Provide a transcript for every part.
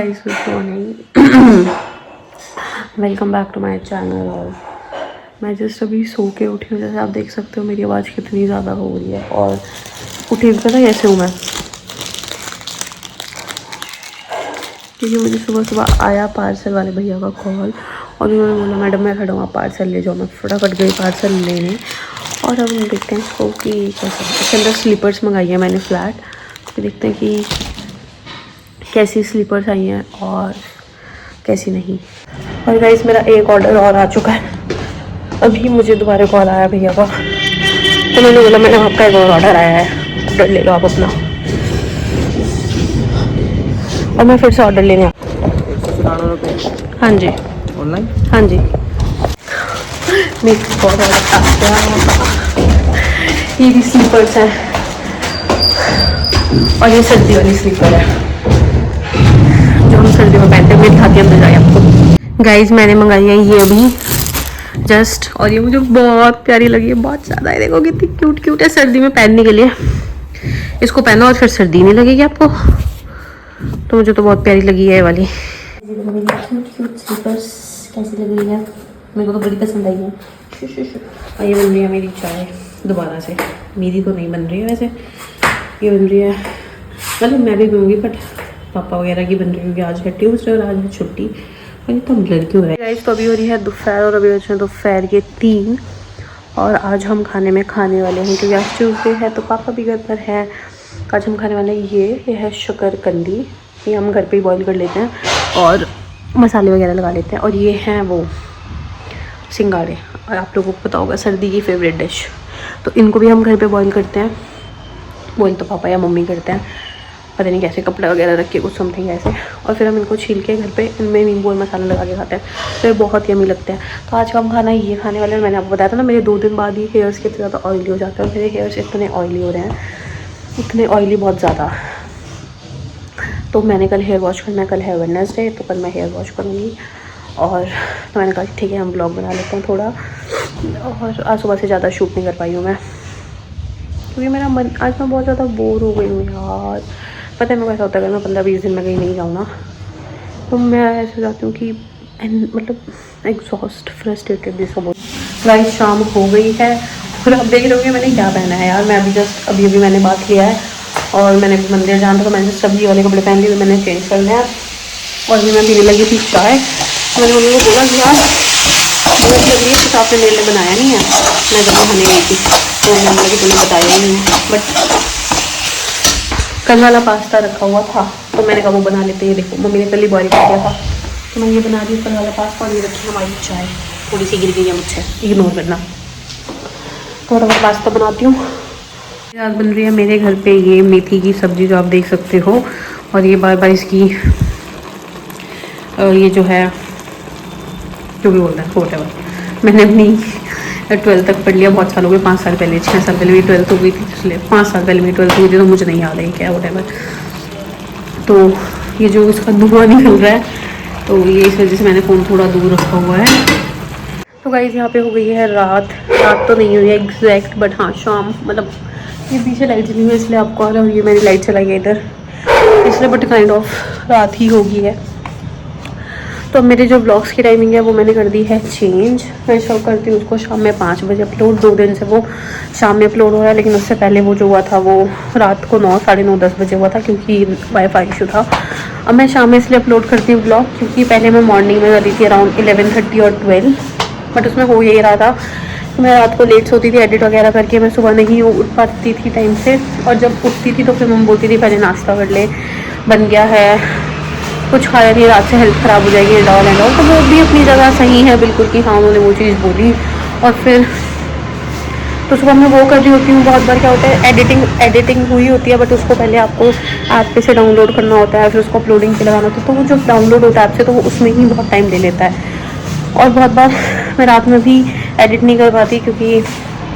Guys good morning, welcome back to my channel. और मैं just अभी सो के उठी हूँ। जैसे आप देख सकते हो मेरी आवाज़ कितनी ज़्यादा हो रही है। और उठी पता कैसे हूँ मैं, क्योंकि मुझे सुबह सुबह आया पार्सल वाले भैया का कॉल और उन्होंने बोला मैडम मैं खड़ा हूँ, आप पार्सल ले जाओ। मैं फटाफट गई पार्सल लेने। और अब हम देखते हैं इसको कि कैसे। इसके अंदर स्लीपर्स मंगाई है मैंने फ्लैट, तो देखते हैं कि कैसी स्लीपर्स आई हैं और कैसी नहीं। और गाइस मेरा एक ऑर्डर और आ चुका है। अभी मुझे दोबारा कॉल आया भैया का, तो मैंने बोला मैडम आपका एक और ऑर्डर आया है, ऑर्डर ले लो आप अपना। और मैं फिर से ऑर्डर लेने आ। हाँ जी ऑनलाइन। हाँ जी मेरे बहुत ऑर्डर आ गया। ये भी स्लीपर्स हैं और ये सर्दी वाली स्लीपर है जो हम सर्दी में पहनते हैं। मेरे हाथ के अंदर जाए आपको। गाइज मैंने मंगाई है ये अभी जस्ट, और ये मुझे बहुत प्यारी लगी है, बहुत ज़्यादा है। देखो कितनी क्यूट क्यूट है सर्दी में पहनने के लिए। इसको पहनो और फिर सर्दी नहीं लगेगी आपको। तो मुझे तो बहुत प्यारी लगी है ये वाली। क्यूट क्यूट स्लीपर्स कैसी लग रही है, मेरे को तो बड़ी पसंद आई है। और ये बन रही है मेरी चाय दोबारा से। मेरी तो नहीं बन रही है वैसे, ये बन रही है, मतलब मैं भी बनूंगी बट पापा वगैरह की बन रही होगी। आज है ट्यूसडे और आज है छुट्टी। और ये तो ब्लर क्यों है गाइस। तो अभी हो रही है दोपहर और अभी बचे हैं दोपहर के 3। और आज हम खाने में खाने वाले हैं, क्योंकि आज ट्यूसडे है तो पापा भी घर पर है। आज हम खाने वाले हैं ये है शकरकंदी। ये हम घर पे ही बॉईल कर लेते हैं और मसाले वगैरह लगा लेते हैं। और ये हैं वो सिंगाड़े, और आप लोगों को पता होगा सर्दी की फेवरेट डिश। तो इनको भी हम घर पे बॉईल करते हैं। बॉईल तो पापा या मम्मी करते हैं, पता नहीं कैसे, कपड़ा वगैरह रख के कुछ समथिंग ऐसे। और फिर हम इनको छील के घर पे इनमें नींबू और मसाला लगा के खाते हैं, फिर बहुत यमी लगते हैं। तो आज का हम खाना ये खाने वाले हैं। मैंने आपको बताया था ना मेरे 2 दिन बाद ही हेयर्स कितने ज़्यादा ऑयली हो जाते हैं। मेरे हेयर्स इतने ऑयली हो रहे हैं, इतने ऑयली, बहुत ज़्यादा। तो मैंने कल हेयर वॉश करना है, कल है वेडनेसडे, तो कल मैं हेयर वॉश करूँगी। और तो मैंने कहा ठीक है हम ब्लॉग बना लेते हैं थोड़ा। और आज सुबह से ज़्यादा शूट नहीं कर पाई हूँ मैं, क्योंकि मेरा मन, आज मैं बहुत ज़्यादा बोर हो गई हूँ यार। पता है मेरे को ऐसा होता है अगर मैं 15-20 दिन में कहीं नहीं जाऊँ ना, तो मैं ऐसे जाती हूँ कि मतलब एग्जॉस्ट फ्रस्ट्रेटेड जैसा बहुत। गाइस शाम हो गई है और अब देख रहे होंगे मैंने क्या पहना है यार। मैं अभी जस्ट अभी मैंने बात किया है और मैंने मंदिर जाना था, तो मैंने सब्जी वाले कपड़े पहन लिए, मैंने चेंज कर लिया। और भी मैं पीने लगी थी चाय। मैंने मम्मी को बोला कि यार भूख लग रही है, कुछ आपने मेरे लिए बनाया नहीं है। मैं जब खाने गई थी तो मम्मी लगी तुमने बताया ही नहीं, बट कल वाला पास्ता रखा हुआ था तो मैंने कहा वो बना लेते हैं। देखो मम्मी ने कल ही बॉईल कर दिया था, तो मैं ये बना दी कल वाला पास्ता। और ये रखी हमारी चाय, थोड़ी सी गिर गई है मुझसे, इग्नोर करना। थोड़ा बहुत पास्ता बनाती हूँ। आज बन रही है मेरे घर पे ये मेथी की सब्ज़ी जो आप देख सकते हो। और ये बार बार इसकी ये जो है जो भी बोलता है वोट है। मैंने अपनी 12th तक पढ़ लिया बहुत सालों में, 5 साल पहले, 6 साल पहले मेरी 12th हो गई थी, इसलिए 5 साल पहले मेरी 12th हुई थी, तो मुझे नहीं याद है क्या वोट। तो ये जो इसका धुआं निकल रहा है, तो ये इस वजह से मैंने फ़ोन थोड़ा दूर रखा हुआ है। तो गाइस यहाँ पे हो गई है रात तो नहीं हुई है एग्जैक्ट, बट हाँ शाम, मतलब ये पीछे लाइट चली हुई है इसलिए आपको आ रहा है। ये मैंने लाइट चलाई है इधर इसलिए, बट काइंड ऑफ रात ही होगी है। तो अब मेरे जो ब्लॉग्स की टाइमिंग है वो मैंने कर दी है चेंज। मैं शो करती हूँ उसको शाम में 5 बजे अपलोड। 2 दिन से वो शाम में अपलोड हो रहा है, लेकिन उससे पहले वो जो हुआ था वो रात को 9, साढ़े 9, 10 बजे हुआ था, क्योंकि वाईफाई इशू था। अब मैं शाम में इसलिए अपलोड करती हूँ ब्लॉग, क्योंकि पहले मैं मॉर्निंग में कर रही थी अराउंड 11:30 और 12, बट उसमें हो यही रहा था कि मैं रात को लेट सोती थी एडिट वगैरह करके, मैं सुबह नहीं उठ पाती थी टाइम से। और जब उठती थी तो फिर मम्मी बोलती थी पहले नाश्ता कर ले, बन गया है, कुछ खाया नहीं, रात से हेल्थ ख़राब हो जाएगी, एंड ऑल। तो वो भी अपनी जगह सही है बिल्कुल कि हाँ उन्होंने वो चीज़ बोली। और फिर तो सुबह मैं वो कर रही होती हूँ। बहुत बार क्या होता है एडिटिंग हुई होती है, बट उसको पहले आपको ऐप पे से डाउनलोड करना होता है, फिर उसको अपलोडिंग पे लगाना होता है, तो वो जो डाउनलोड होता है ऐप से तो वो उसमें ही बहुत टाइम ले लेता है। और बहुत बार मैं रात में भी एडिट नहीं कर पाती, क्योंकि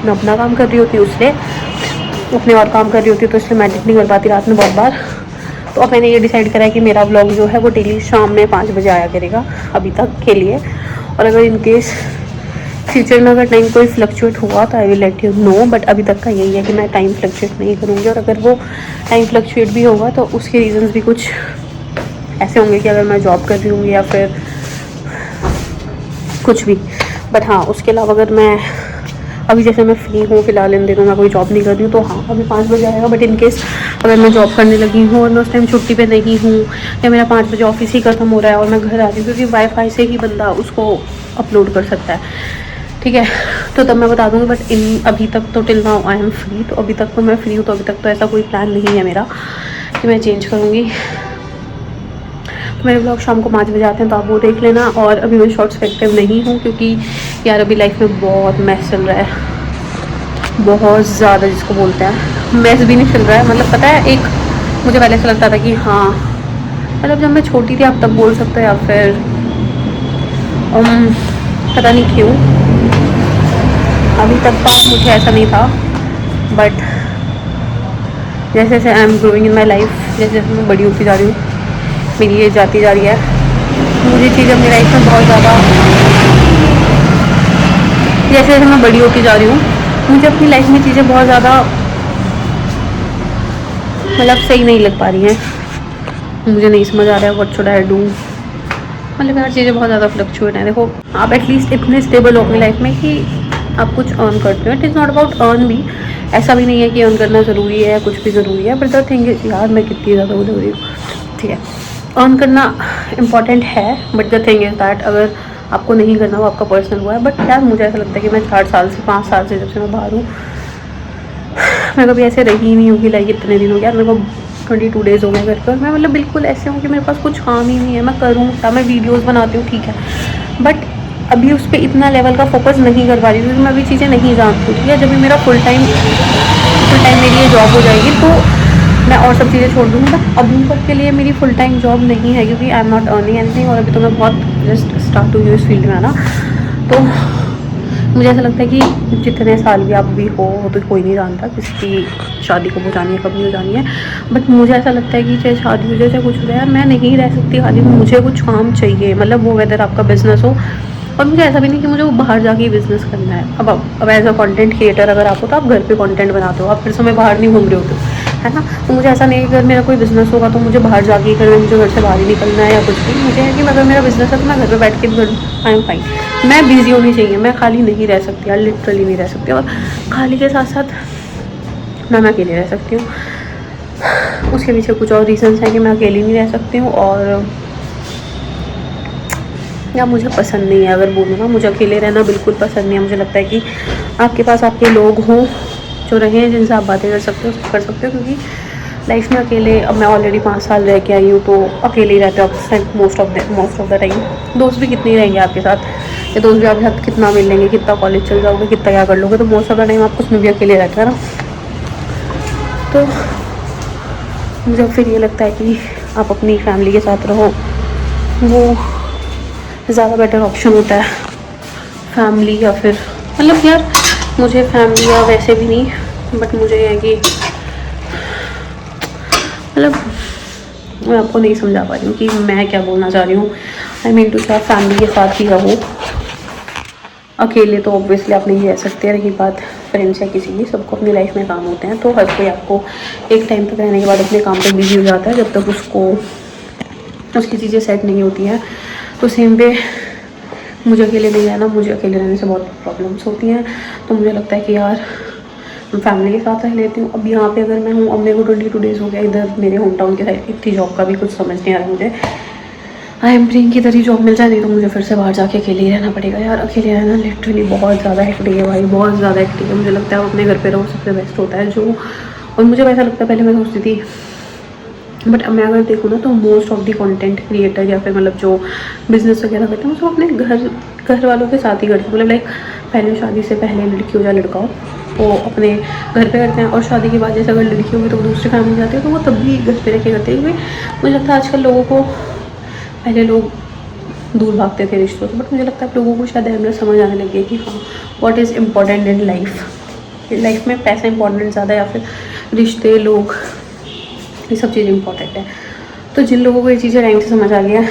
मैं अपना काम कर रही होती हूँ, इसलिए अपने और काम कर रही होती हूँ, तो इसलिए मैं एडिट नहीं कर पाती रात में बहुत बार। तो अब मैंने ये डिसाइड करा है कि मेरा व्लॉग जो है वो डेली शाम में 5 बजे आया करेगा अभी तक के लिए। और अगर इनकेस फ्यूचर में अगर टाइम कोई फ्लक्चुएट हुआ तो I will let you know, but अभी तक का यही है कि मैं टाइम फ्लक्चुएट नहीं करूँगी। और अगर वो टाइम फ्लक्चुएट भी होगा तो उसके रीजंस भी कुछ ऐसे होंगे कि अगर मैं जॉब कर रही हूँ या फिर कुछ भी, बट हाँ उसके अलावा अगर मैं अभी जैसे मैं फ्री हूँ फिलहाल इन दिनों, मैं कोई जॉब नहीं कर रही हूँ, तो हाँ अभी 5 बजे आएगा, बट इन केस अगर मैं जॉब करने लगी हूँ और मैं उस टाइम छुट्टी पे नहीं हूँ या मेरा 5 बजे ऑफिस ही खत्म हो रहा है और मैं घर आ रही हूँ, क्योंकि वाईफाई से ही बंदा उसको अपलोड कर सकता है, ठीक है, तो तब मैं बता दूँगी। बट इन अभी तक तो till now I am free, तो अभी तक तो मैं फ्री हूँ, तो अभी तक तो ऐसा कोई प्लान नहीं है मेरा कि मैं चेंज करूँगी। मेरे ब्लॉग शाम को 5 बजे आते हैं, तो आप वो देख लेना। और अभी मैं शॉर्ट्स एक्टिव नहीं हूँ, क्योंकि यार अभी लाइफ में बहुत मैस चल रहा है, बहुत ज़्यादा, जिसको बोलते हैं मैस भी नहीं चल रहा है, मतलब पता है, एक मुझे पहले से लगता था कि हाँ, मतलब जब मैं छोटी थी आप तब बोल सकते हैं, या फिर पता नहीं क्यों अभी तक का मुझे ऐसा नहीं था, बट जैसे जैसे I am growing in my life, जैसे जैसे मैं बड़ी होती जा रही हूँ, मेरी एज जाती जा रही है, मुझे चीज़ें अपनी लाइफ में बहुत ज़्यादा, जैसे जैसे मैं बड़ी होती जा रही हूँ, मुझे अपनी लाइफ में चीज़ें बहुत ज़्यादा मतलब सही नहीं लग पा रही हैं, मुझे नहीं समझ आ रहा है व्हाट शुड आई डू, मतलब यार चीज़ें बहुत ज़्यादा फ्लक्चुएट हैं। देखो आप एटलीस्ट इतने स्टेबल हो अपनी लाइफ में कि आप कुछ अर्न करते हो, it is not about earn भी, ऐसा भी नहीं है कि अर्न करना ज़रूरी है या कुछ भी ज़रूरी है, बट द थिंग इज़ यार मैं कितनी ज़्यादा उधर रही हूँ, ठीक है, अर्न करना इम्पॉर्टेंट है, but the thing is that अगर आपको नहीं करना वो आपका पर्सनल हुआ है। बट यार मुझे ऐसा लगता है कि मैं 4 साल से 5 साल से जब से मैं बाहर हूँ, मैं कभी ऐसे रही ही नहीं हूँ कि लाइक इतने दिन हो गया, मेरे को 22 डेज़ हो गए घर पर, मैं मतलब बिल्कुल ऐसे हूँ कि मेरे पास कुछ काम ही नहीं है, मैं करूँ क्या, मैं वीडियोज़ बनाती हूँ ठीक है, बट अभी उस पर इतना लेवल का फोकस नहीं कर पा रही हूँ, क्योंकि मैं अभी चीज़ें नहीं जानती हूँ, ठीक है, जब भी मेरा फुल टाइम मेरी ये जॉब हो जाएगी तो मैं और सब चीज़ें छोड़ दूँगी, बट अभी तक के लिए मेरी फुल टाइम जॉब नहीं है, क्योंकि I am not earning anything, और अभी तो मैं बहुत जस्ट स्टार्ट हुई हूँ इस फील्ड में ना, तो मुझे ऐसा लगता है कि जितने साल भी आप भी हो तो कोई नहीं जानता किसी की शादी कब हो जानी है कब नहीं हो जानी है, बट मुझे ऐसा लगता है कि चाहे शादी हो जाए चाहे कुछ हो जाए, मैं नहीं रह सकती खाली, मुझे कुछ काम चाहिए, मतलब वो वेदर आपका बिजनेस हो, और मुझे ऐसा भी नहीं कि मुझे वो बाहर जाके बिजनेस करना है। अब एज अ कंटेंट क्रिएटर अगर आप हो तो आप घर पे कंटेंट बनाते हो, आप फिर समय बाहर नहीं घूम रहे होते हो, है ना, तो मुझे ऐसा नहीं है कि अगर मेरा कोई बिजनेस होगा तो मुझे बाहर जाके ही करना है, मुझे घर से बाहर ही निकलना है या कुछ भी, मुझे है कि अगर मेरा बिजनेस है तो मैं घर पे बैठ के भी करूँ, आई एम फाइन, मैं बिजी होनी चाहिए, मैं खाली नहीं रह सकती यार, लिटरली नहीं रह सकती, और खाली के साथ साथ मैं अकेले रह सकती हूँ, उसके पीछे कुछ और रीजंस हैं कि मैं अकेली नहीं रह सकती हूँ, और या मुझे पसंद नहीं है, अगर बोलूँ ना मुझे अकेले रहना बिल्कुल पसंद नहीं है, मुझे लगता है कि आपके पास आपके लोग हों जो रहें जिनसे आप बातें कर सकते हो, कर सकते हो, क्योंकि लाइफ में अकेले, अब मैं ऑलरेडी 5 साल रह के आई हूँ, तो अकेले ही रहते हो मोस्ट ऑफ द टाइम, दोस्त भी कितने ही रहेंगे आपके साथ, या दोस्त भी आपके साथ कितना मिल लेंगे, कितना कॉलेज चल जाओगे, कितना क्या कर लोगे, तो मोस्ट ऑफ द टाइम आप उसमें भी अकेले रहते हैं ना, तो मुझे फिर ये लगता है कि आप अपनी फैमिली के साथ रहो, वो ज़्यादा बेटर ऑप्शन होता है, फैमिली या फिर मतलब यार मुझे फैमिली या वैसे भी नहीं, बट मुझे ये है कि मतलब मैं आपको नहीं समझा पा रही हूँ कि मैं क्या बोलना चाह रही हूँ, आई मीन टू क्या फैमिली के साथ ही रहो, अकेले तो ऑब्वियसली आप नहीं रह सकते, रही बात फ्रेंड्स या किसी की, सबको अपनी लाइफ में काम होते हैं, तो हर कोई आपको एक टाइम तक रहने के बाद अपने काम पे बिजी हो जाता है, जब तक उसको उसकी चीज़ें सेट नहीं होती हैं, तो सेम वे मुझे अकेले नहीं रहना, मुझे अकेले रहने से बहुत प्रॉब्लम्स होती हैं, तो मुझे लगता है कि यार मैं फैमिली के साथ रह लेती हूँ। अब यहाँ पे अगर मैं हूँ, अब मेरे को 22 डेज़ हो गया इधर मेरे होम टाउन के साइड, इतनी जॉब का भी कुछ समझ नहीं आ रहा मुझे, आई एम प्रेइंग की तरह जॉब मिल जाए, नहीं तो मुझे फिर से बाहर जाके अकेले ही रहना पड़ेगा यार, अकेले रहना लिटरली बहुत ज़्यादा हेक्टिक है भाई, बहुत ज़्यादा हेक्टिक है, मुझे लगता है आप अपने घर पे रहो सबसे बेस्ट होता है जो, और मुझे वैसा लगता है, पहले मैं सोचती थी, बट अब मैं अगर देखूँ ना तो most of the content creator या फिर मतलब जो बिज़नेस वगैरह करते हैं वो अपने घर वालों के साथ ही करते हैं, मतलब लाइक पहले शादी से पहले लड़की हो या लड़का हो वो अपने घर पे करते हैं, और शादी के बाद जैसे अगर लड़की होगी तो वो दूसरी फैमिली जाती है, तो वो तब भी घर पे रह के करते हैं, क्योंकि मुझे लगता है आजकल लोगों को, पहले लोग दूर भागते थे रिश्तों से, बट मुझे लगता है आप लोगों को शायद अहमियत समझ आने लगी है कि हाँ what is important in life में पैसा इंपॉर्टेंट ज़्यादा या फिर रिश्ते, लोग, ये सब चीज़ इंपॉर्टेंट है। तो जिन लोगों को ये चीज़ें टाइम से समझ आ गया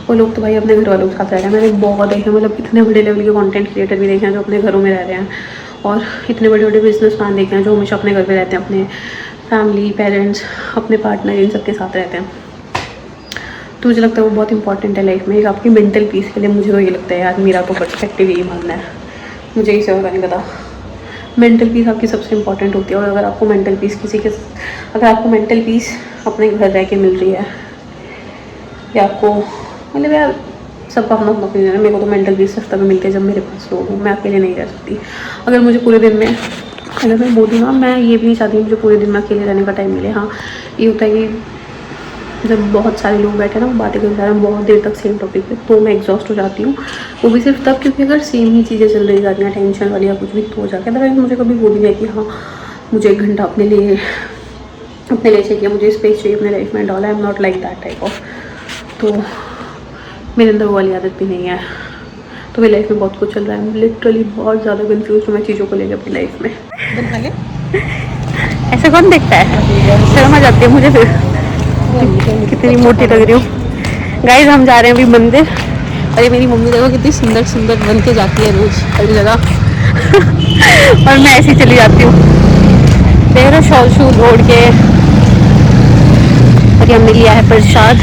वो लोग तो भाई अपने घर वालों के साथ रह रहे हैं, मैंने बहुत देखे, मतलब इतने बड़े लेवल के कंटेंट क्रिएटर भी देखे हैं जो अपने घरों में रह रहे हैं, और इतने बड़े बड़े बिजनेसमैन देखे हैं जो हमेशा अपने घर पे रहते हैं, अपने फैमिली, पेरेंट्स, अपने पार्टनर, इन सब के साथ रहते हैं। तो मुझे लगता है वो बहुत इंपॉर्टेंट है लाइफ में, एक आपकी मेंटल पीस के लिए। मुझे तो ये लगता है यार, मेरा तो पर्सपेक्टिव यही मानना है, मुझे इसे होगा नहीं पता। मेंटल पीस आपकी सबसे इंपॉर्टेंट होती है, और अगर आपको मेंटल पीस अगर आपको मेंटल पीस अपने घर रह के मिल रही है, या आपको मतलब यार सबका अपना अपना ओपिनियन है। मेरे को तो मेंटल पीस सिर्फ तभी मिलती है जब मेरे पास लोग हूँ, मैं अकेले नहीं रह सकती। अगर मुझे पूरे दिन में, अगर मैं बोलूँ ना, मैं ये भी नहीं चाहती मुझे पूरे दिन में अकेले रहने का टाइम मिले। हाँ, ये होता है कि जब बहुत सारे लोग बैठे ना, वो बातें करते हैं बहुत देर तक सेम टॉपिक पे, तो मैं एग्जॉस्ट हो जाती हूँ। वो भी सिर्फ तब क्योंकि अगर सेम ही चीज़ें चल रही जाती हैं, टेंशन वाली या कुछ भी, तो हो जाता है। मुझे कभी वो भी नहीं है कि हाँ मुझे 1 घंटा अपने लिए चाहिए, मुझे स्पेस चाहिए अपने लाइफ में। Doll I am not like that type of. तो मेरे अंदर वो वाली आदत भी नहीं है। तो मेरी लाइफ में बहुत कुछ चल रहा है, लिटरली बहुत ज़्यादा कन्फ्यूज हूँ मैं चीज़ों को लेकर अपनी लाइफ में। ऐसे कौन देखता है, शर्म आ जाती है मुझे फिर, कितनी मोटी लग रही हूँ। गाइस हम जा रहे हैं अभी मंदिर, और ये मेरी मम्मी देखो कितनी सुंदर सुंदर बन के जाती है रोज हर जगह और मैं ऐसे ही चली जाती हूँ, देख रहे शॉल शूल ओढ़ के। और हमने लिया है प्रसाद।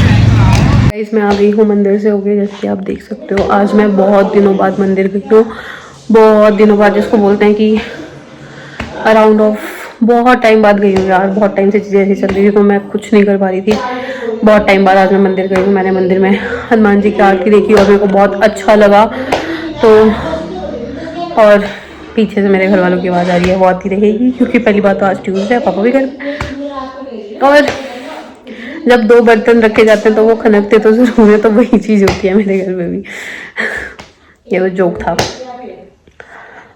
गाइस मैं आ गई हूँ मंदिर से होके, जैसे कि आप देख सकते हो। आज मैं बहुत दिनों बाद मंदिर गई हूँ, बहुत दिनों बाद, जिसको बोलते हैं कि अराउंड ऑफ बहुत टाइम बाद गई हूँ यार। बहुत टाइम से चीज़ें ऐसी चल रही थी, तो मैं कुछ नहीं कर पा रही थी। बहुत टाइम बाद आज मैं मंदिर गई हूँ। मैंने मंदिर में हनुमान जी की आरती देखी और मेरे को बहुत अच्छा लगा। तो और पीछे से मेरे घर वालों की आवाज़ आ रही है, वो आती रहेगी क्योंकि पहली बात तो आज ट्यूसडे है, पापा भी घर। और जब 2 बर्तन रखे जाते हैं तो वो खनकते तो जरूर है, तो वही चीज़ होती है मेरे घर में भी। ये वो जोक था।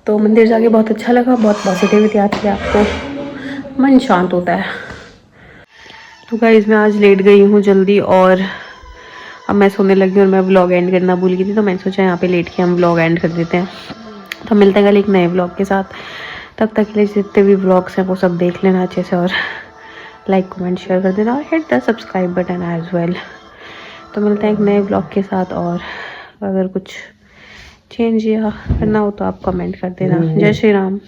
तो मंदिर जाके बहुत अच्छा लगा, बहुत पॉजिटिविटी आती है, आपको मन शांत होता है। तो गाइस मैं आज लेट गई हूँ जल्दी, और अब मैं सोने लगी और मैं व्लॉग एंड करना भूल गई थी, तो मैंने सोचा यहाँ पे लेट के हम व्लॉग एंड कर देते हैं। तो मिलते हैं कल एक नए व्लॉग के साथ। तब तक के लिए जितने भी व्लॉग्स हैं वो सब देख लेना अच्छे से, और लाइक कमेंट शेयर कर देना, और hit the subscribe button as well. तो मिलते हैं एक नए व्लॉग के साथ, और अगर कुछ चेंज या करना हो तो आप कमेंट कर देना। जय श्री राम।